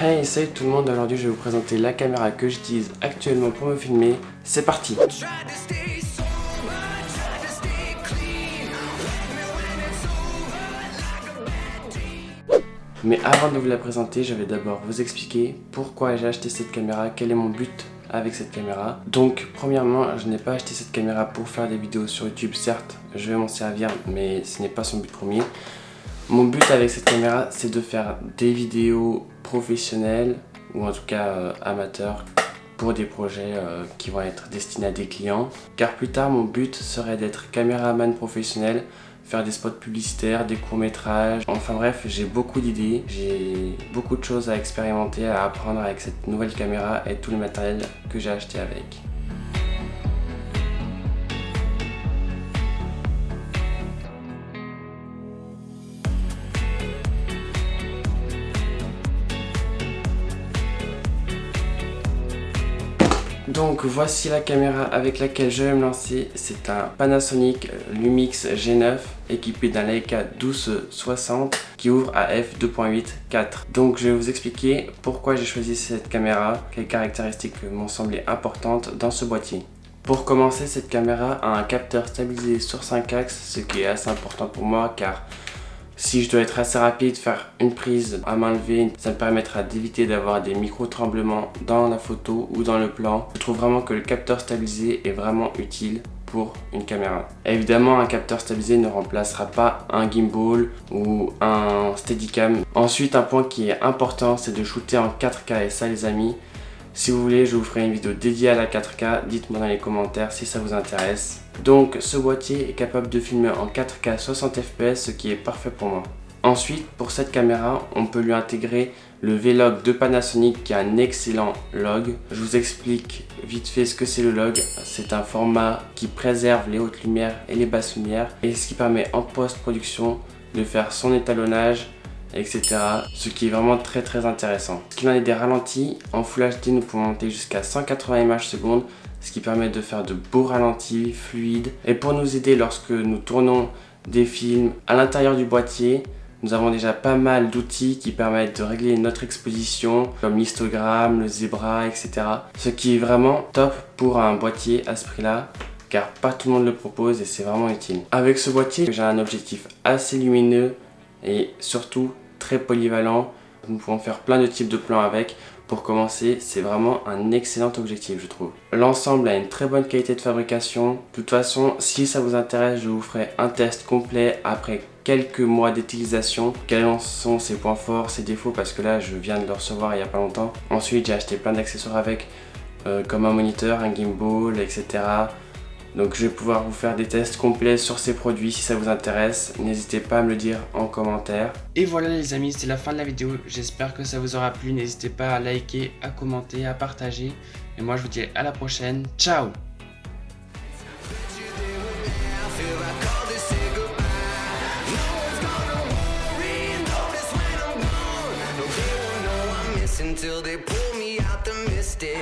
Hey, salut tout le monde, aujourd'hui je vais vous présenter la caméra que j'utilise actuellement pour me filmer. C'est parti! Mais avant de vous la présenter, je vais d'abord vous expliquer pourquoi j'ai acheté cette caméra, quel est mon but avec cette caméra. Donc premièrement, je n'ai pas acheté cette caméra pour faire des vidéos sur YouTube, certes je vais m'en servir mais ce n'est pas son but premier. Mon but avec cette caméra, c'est de faire des vidéos professionnelles ou en tout cas amateurs pour des projets qui vont être destinés à des clients. Car plus tard, mon but serait d'être caméraman professionnel, faire des spots publicitaires, des courts-métrages. Enfin bref, j'ai beaucoup d'idées, j'ai beaucoup de choses à expérimenter, à apprendre avec cette nouvelle caméra et tout le matériel que j'ai acheté avec. Donc voici la caméra avec laquelle je vais me lancer. C'est un Panasonic Lumix G9 équipé d'un Leica 12-60 qui ouvre à f2.8.4. Donc je vais vous expliquer pourquoi j'ai choisi cette caméra, quelles caractéristiques m'ont semblé importantes dans ce boîtier. Pour commencer, cette caméra a un capteur stabilisé sur 5 axes, ce qui est assez important pour moi car si je dois être assez rapide, faire une prise à main levée, ça me permettra d'éviter d'avoir des micro-tremblements dans la photo ou dans le plan. Je trouve vraiment que le capteur stabilisé est vraiment utile pour une caméra. Évidemment, un capteur stabilisé ne remplacera pas un gimbal ou un steadicam. Ensuite, un point qui est important, c'est de shooter en 4K et ça les amis, si vous voulez, je vous ferai une vidéo dédiée à la 4K, dites-moi dans les commentaires si ça vous intéresse. Donc ce boîtier est capable de filmer en 4K 60 fps, ce qui est parfait pour moi. Ensuite, pour cette caméra, on peut lui intégrer le V-Log de Panasonic qui a un excellent log. Je vous explique vite fait ce que c'est le log. C'est un format qui préserve les hautes lumières et les basses lumières et ce qui permet en post-production de faire son étalonnage, etc. Ce qui est vraiment très intéressant. Ce qui en est des ralentis, en Full HD nous pouvons monter jusqu'à 180 images secondes, ce qui permet de faire de beaux ralentis fluides. Et pour nous aider lorsque nous tournons des films à l'intérieur du boîtier, nous avons déjà pas mal d'outils qui permettent de régler notre exposition, comme l'histogramme, le zebra, etc. Ce qui est vraiment top pour un boîtier à ce prix-là, car pas tout le monde le propose et c'est vraiment utile. Avec ce boîtier, j'ai un objectif assez lumineux et surtout très polyvalent. Nous pouvons faire plein de types de plans avec. Pour commencer, c'est vraiment un excellent objectif je trouve. L'ensemble a une très bonne qualité de fabrication. De toute façon, si ça vous intéresse, je vous ferai un test complet après quelques mois d'utilisation. Quels en sont ses points forts, ses défauts, parce que là je viens de le recevoir il n'y a pas longtemps. Ensuite j'ai acheté plein d'accessoires avec, comme un moniteur, un gimbal, etc. Donc je vais pouvoir vous faire des tests complets sur ces produits si ça vous intéresse. N'hésitez pas à me le dire en commentaire. Et voilà les amis, c'est la fin de la vidéo. J'espère que ça vous aura plu. N'hésitez pas à liker, à commenter, à partager. Et moi je vous dis à la prochaine. Ciao! Until they pull me out the mystic.